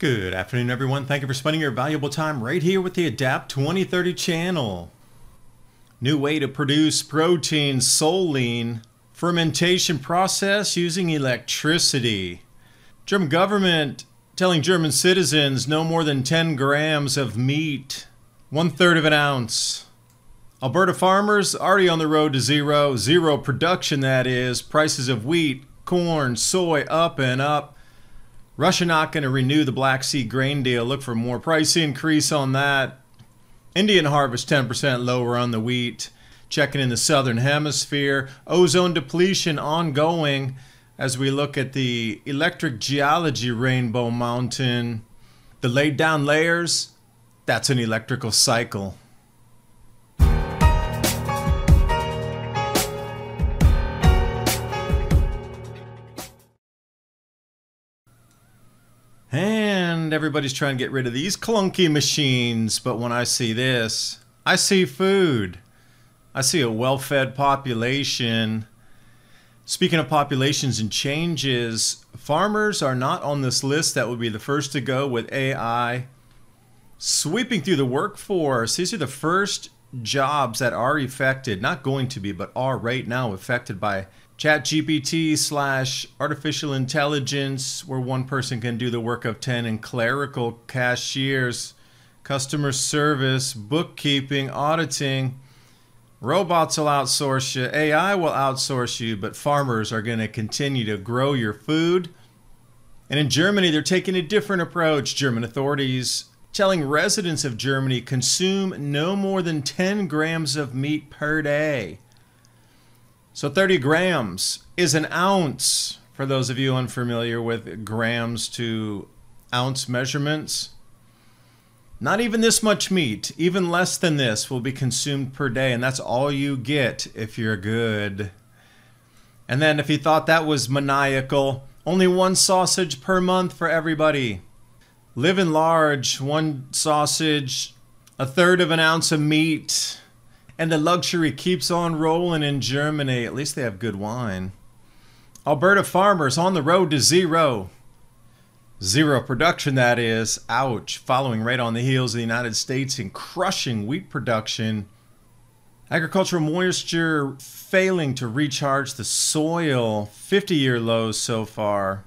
Good afternoon, everyone. Thank you for spending your valuable time right here with the Adapt 2030 channel. New way to produce protein, solein, fermentation process using electricity. German government telling German citizens no more than 10 grams of meat, 1/3 of an ounce. Alberta farmers already on the road to zero production, that is. Prices of wheat, corn, soy up and up. Russia not going to renew the Black Sea grain deal. Look for more price increase on that. Indian harvest 10% lower on the wheat. Checking in the southern hemisphere. Ozone depletion ongoing as we look at the electric geology Rainbow Mountain. The laid down layers, that's an electrical cycle. And everybody's trying to get rid of these clunky machines, but when I see this, I see food. I see a well-fed population. Speaking of populations and changes, farmers are not on this list that would be the first to go with AI. Sweeping through the workforce, these are the first jobs that are affected, not going to be, but are right now affected by ChatGPT/artificial intelligence, where one person can do the work of 10 in clerical, cashiers, customer service, bookkeeping, auditing. Robots will outsource you, AI will outsource you, but farmers are going to continue to grow your food. And in Germany, they're taking a different approach. German authorities telling residents of Germany consume no more than 10 grams of meat per day. So 30 grams is an ounce, for those of you unfamiliar with grams to ounce measurements. Not even this much meat, even less than this will be consumed per day, and that's all you get if you're good. And then if you thought that was maniacal, only one sausage per month for everybody. Living large, one sausage, 1/3 of an ounce of meat. And the luxury keeps on rolling in Germany. At least they have good wine. Alberta farmers on the road to zero. Zero production, that is. Ouch. Following right on the heels of the United States in crushing wheat production. Agricultural moisture failing to recharge the soil. 50-year lows so far.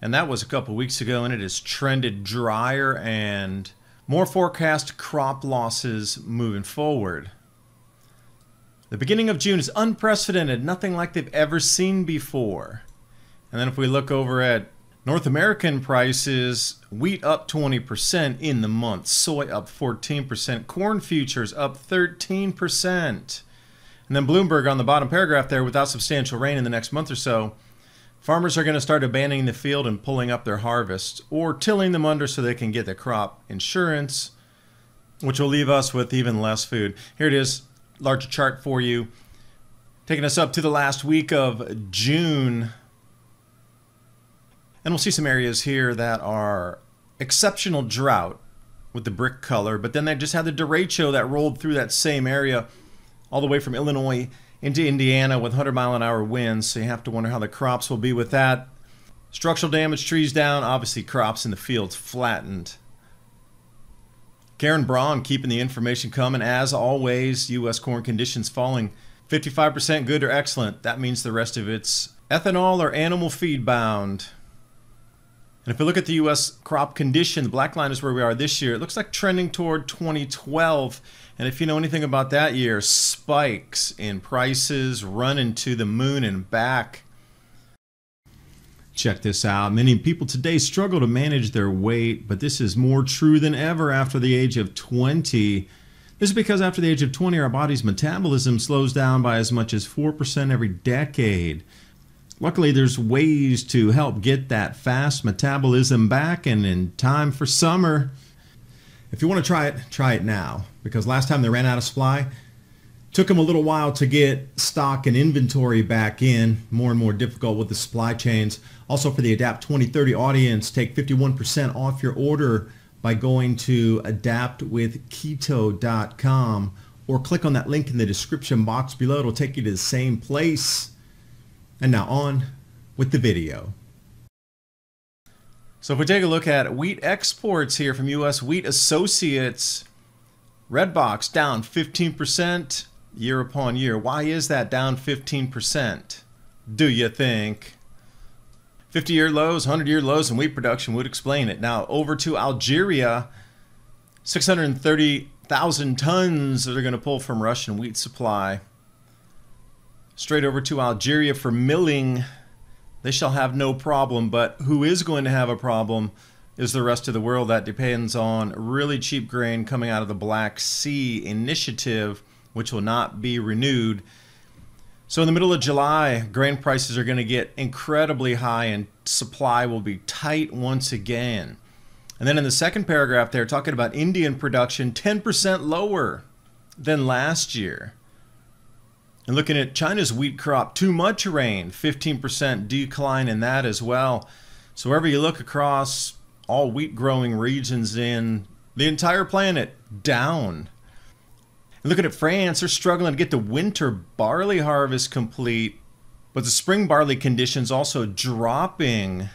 And that was a couple weeks ago, and it has trended drier and more forecast crop losses moving forward. The beginning of June is unprecedented, nothing like they've ever seen before. And then if we look over at North American prices, wheat up 20% in the month, soy up 14%, corn futures up 13%. And then Bloomberg on the bottom paragraph there, without substantial rain in the next month or so, farmers are going to start abandoning the field and pulling up their harvests or tilling them under so they can get the crop insurance, which will leave us with even less food. Here it is. Larger chart for you, taking us up to the last week of June. And we'll see some areas here that are exceptional drought with the brick color, but then they just had the derecho that rolled through that same area all the way from Illinois into Indiana with 100-mile-an-hour winds, so you have to wonder how the crops will be with that. Structural damage, trees down, obviously crops in the fields flattened. Karen Braun keeping the information coming. As always, U.S. corn conditions falling 55% good or excellent. That means the rest of it's ethanol or animal feed bound. And if we look at the U.S. crop condition, the black line is where we are this year. It looks like trending toward 2012. And if you know anything about that year, spikes in prices running to the moon and back. Check this out. Many people today struggle to manage their weight, but this is more true than ever after the age of 20. This is because after the age of 20, our body's metabolism slows down by as much as 4% every decade. Luckily, there's ways to help get that fast metabolism back and in time for summer. If you want to try it now, because last time they ran out of supply. Took them a little while to get stock and inventory back in, more and more difficult with the supply chains. Also for the Adapt 2030 audience, take 51% off your order by going to adaptwithketo.com or click on that link in the description box below. It'll take you to the same place. And now on with the video. So if we take a look at wheat exports here from U.S. Wheat Associates, red box down 15% year upon year. Why is that down 15%? Do you think? 50-year lows, 100-year lows in wheat production would explain it. Now over to Algeria, 630,000 tons that are going to pull from Russian wheat supply. Straight over to Algeria for milling. They shall have no problem, but who is going to have a problem is the rest of the world. That depends on really cheap grain coming out of the Black Sea Initiative, which will not be renewed. So in the middle of July, grain prices are going to get incredibly high and supply will be tight once again. And then in the second paragraph there, talking about Indian production, 10% lower than last year. And looking at China's wheat crop, too much rain, 15% decline in that as well. So wherever you look across all wheat growing regions in the entire planet, down. And looking at France, they're struggling to get the winter barley harvest complete, but the spring barley conditions also dropping.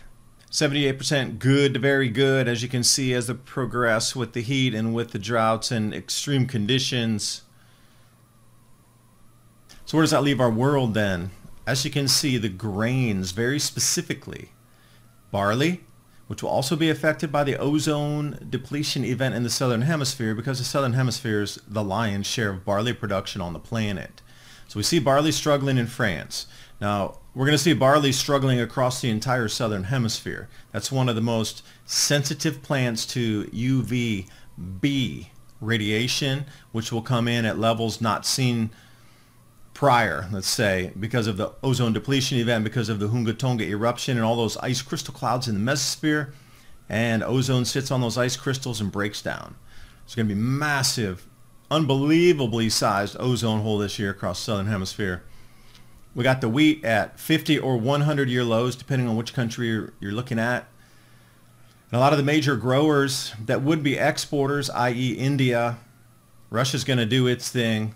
78% good to very good, as you can see, as they progress with the heat and with the droughts and extreme conditions. So where does that leave our world then? As you can see, the grains very specifically. Barley, which will also be affected by the ozone depletion event in the southern hemisphere, because the southern hemisphere is the lion's share of barley production on the planet. So we see barley struggling in France. Now, we're going to see barley struggling across the entire southern hemisphere. That's one of the most sensitive plants to UVB radiation, which will come in at levels not seen prior, let's say, because of the ozone depletion event, because of the Hunga Tonga eruption and all those ice crystal clouds in the mesosphere, and ozone sits on those ice crystals and breaks down. It's going to be massive, unbelievably sized ozone hole this year across the southern hemisphere. We got the wheat at 50 or 100-year lows, depending on which country you're looking at. And a lot of the major growers that would be exporters, i.e. India, Russia's going to do its thing.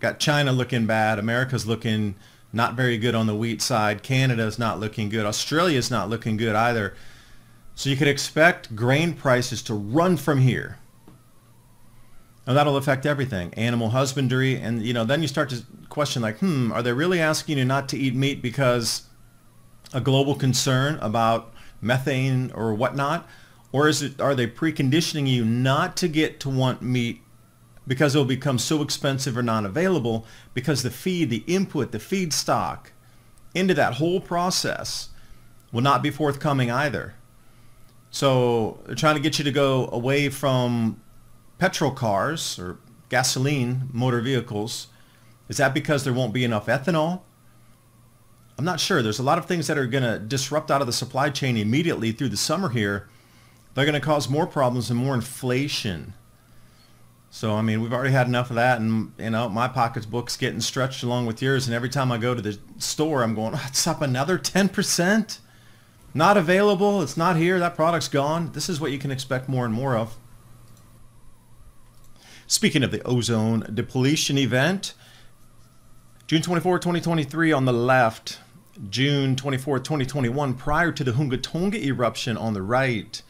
Got China looking bad. America's looking not very good on the wheat side. Canada's not looking good. Australia's not looking good either. So you could expect grain prices to run from here. Now that'll affect everything. Animal husbandry, and then you start to question like, are they really asking you not to eat meat because a global concern about methane or whatnot? Or are they preconditioning you not to get to want meat because it will become so expensive or non-available, because the feed, the input, the feedstock into that whole process will not be forthcoming either. So they're trying to get you to go away from petrol cars or gasoline motor vehicles. Is that because there won't be enough ethanol? I'm not sure. There's a lot of things that are going to disrupt out of the supply chain immediately through the summer here. They're going to cause more problems and more inflation. So, I mean, we've already had enough of that, and, my pocketbook's getting stretched along with yours, and every time I go to the store, I'm going, it's up another 10%? Not available, it's not here, that product's gone. This is what you can expect more and more of. Speaking of the ozone depletion event, June 24, 2023 on the left, June 24, 2021, prior to the Hunga Tonga eruption on the right.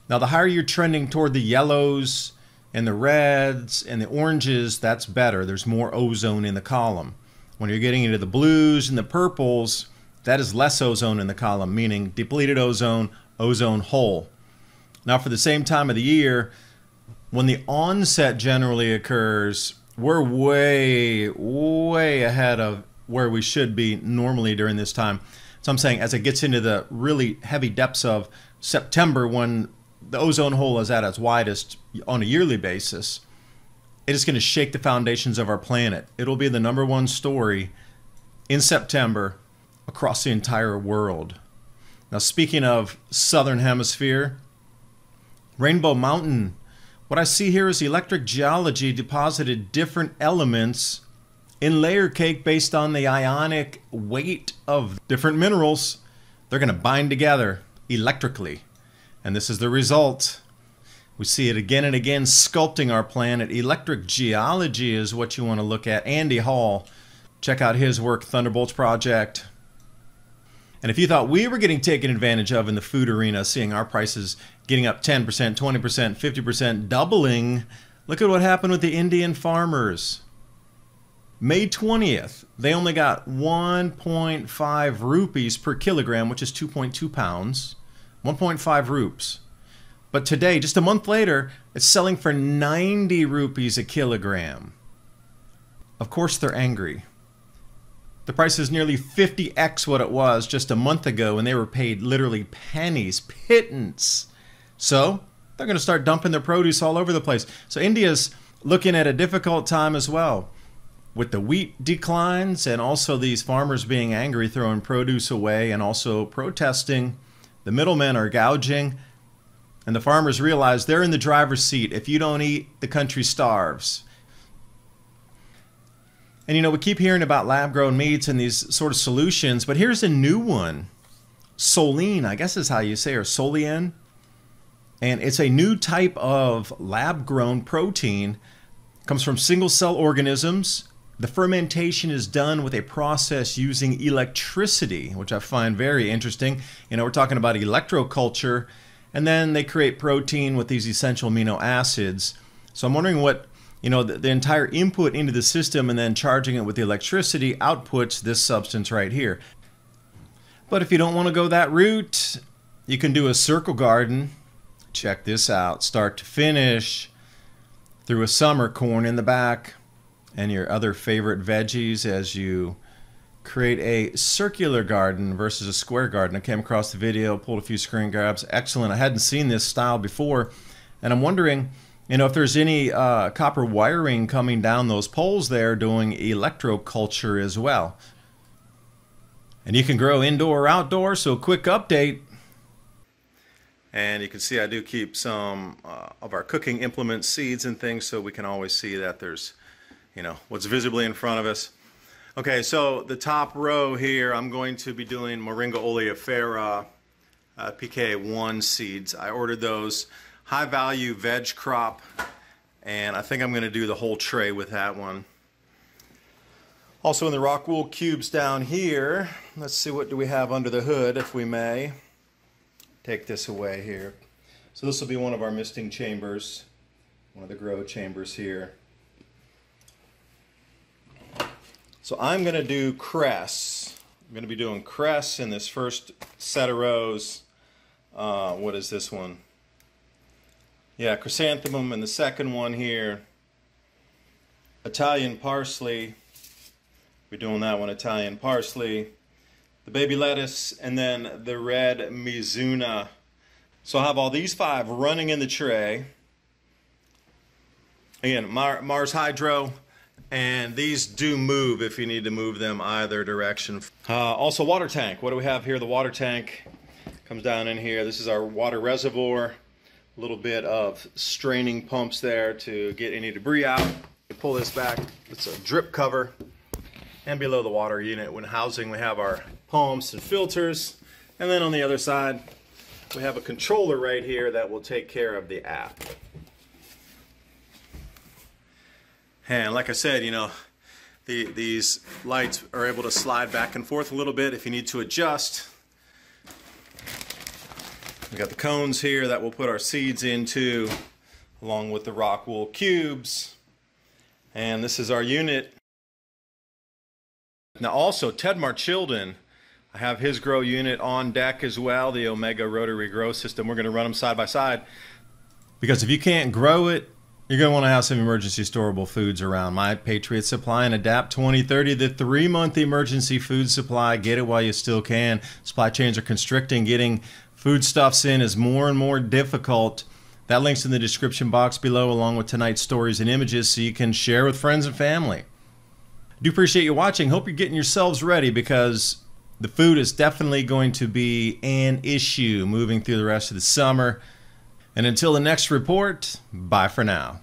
Now, the higher you're trending toward the yellows and the reds and the oranges, that's better. There's more ozone in the column. When you're getting into the blues and the purples, that is less ozone in the column, meaning depleted ozone, ozone hole. Now, for the same time of the year, when the onset generally occurs, we're way, way ahead of where we should be normally during this time. So I'm saying as it gets into the really heavy depths of September, when the ozone hole is at its widest on a yearly basis, it is going to shake the foundations of our planet. It'll be the #1 story in September across the entire world. Now, speaking of southern hemisphere, Rainbow Mountain, what I see here is electric geology deposited different elements in layer cake based on the ionic weight of different minerals. They're going to bind together electrically. And this is the result. We see it again and again sculpting our planet. Electric geology is what you want to look at. Andy Hall, check out his work, Thunderbolts Project. And if you thought we were getting taken advantage of in the food arena, seeing our prices getting up 10%, 20%, 50%, doubling, look at what happened with the Indian farmers. May 20th, they only got 1.5 rupees per kilogram, which is 2.2 pounds. 1.5 rupees. But today, just a month later, it's selling for 90 rupees a kilogram. Of course they're angry. The price is nearly 50x what it was just a month ago, and they were paid literally pennies, pittance. So they're going to start dumping their produce all over the place. So India's looking at a difficult time as well, with the wheat declines and also these farmers being angry, throwing produce away, and also protesting. The middlemen are gouging, and the farmers realize they're in the driver's seat. If you don't eat, the country starves. And you know, we keep hearing about lab-grown meats and these sort of solutions, but here's a new one. Solein, I guess is how you say, or Solein. And it's a new type of lab-grown protein. It comes from single-cell organisms. The fermentation is done with a process using electricity, which I find very interesting. You know, we're talking about electroculture, and then they create protein with these essential amino acids. So I'm wondering what, you know, the entire input into the system and then charging it with the electricity outputs this substance right here. But if you don't want to go that route, you can do a circle garden. Check this out, start to finish, through a summer corn in the back and your other favorite veggies as you create a circular garden versus a square garden. I came across the video, pulled a few screen grabs. Excellent. I hadn't seen this style before, and I'm wondering, you know, if there's any copper wiring coming down those poles there doing electroculture as well. And you can grow indoor or outdoor, so a quick update. And you can see I do keep some of our cooking implement seeds and things, so we can always see that there's, you know, what's visibly in front of us. Okay, so the top row here, I'm going to be doing Moringa oleifera PK1 seeds. I ordered those. High value veg crop, and I think I'm going to do the whole tray with that one. Also in the rock wool cubes down here, let's see, what do we have under the hood, if we may. Take this away here. So this will be one of our misting chambers, one of the grow chambers here. So I'm going to do cress. I'm going to be doing cress in this first set of rows. What is this one? Yeah, chrysanthemum in the second one here. Italian parsley. We're doing that one, Italian parsley. The baby lettuce, and then the red mizuna. So I'll have all these 5 running in the tray. Again, Mars Hydro, and these do move if you need to move them either direction. Also water tank. What do we have here? The water tank comes down in here. This is our water reservoir. A little bit of straining pumps there to get any debris out. You pull this back, it's a drip cover. And below the water unit, when housing, we have our pumps and filters. And then on the other side, we have a controller right here that will take care of the app. And like I said, you know, these lights are able to slide back and forth a little bit if you need to adjust. We got the cones here that we'll put our seeds into, along with the rock wool cubes. And this is our unit. Now also, Ted Marchildon, I have his grow unit on deck as well, the Omega rotary grow system. We're going to run them side by side, because if you can't grow it, you're going to want to have some emergency storable foods around. My Patriot Supply and Adapt 2030, the 3-month emergency food supply. Get it while you still can. Supply chains are constricting. Getting foodstuffs in is more and more difficult. That link's in the description box below, along with tonight's stories and images, so you can share with friends and family. I do appreciate you watching. Hope you're getting yourselves ready, because the food is definitely going to be an issue moving through the rest of the summer. And until the next report, bye for now.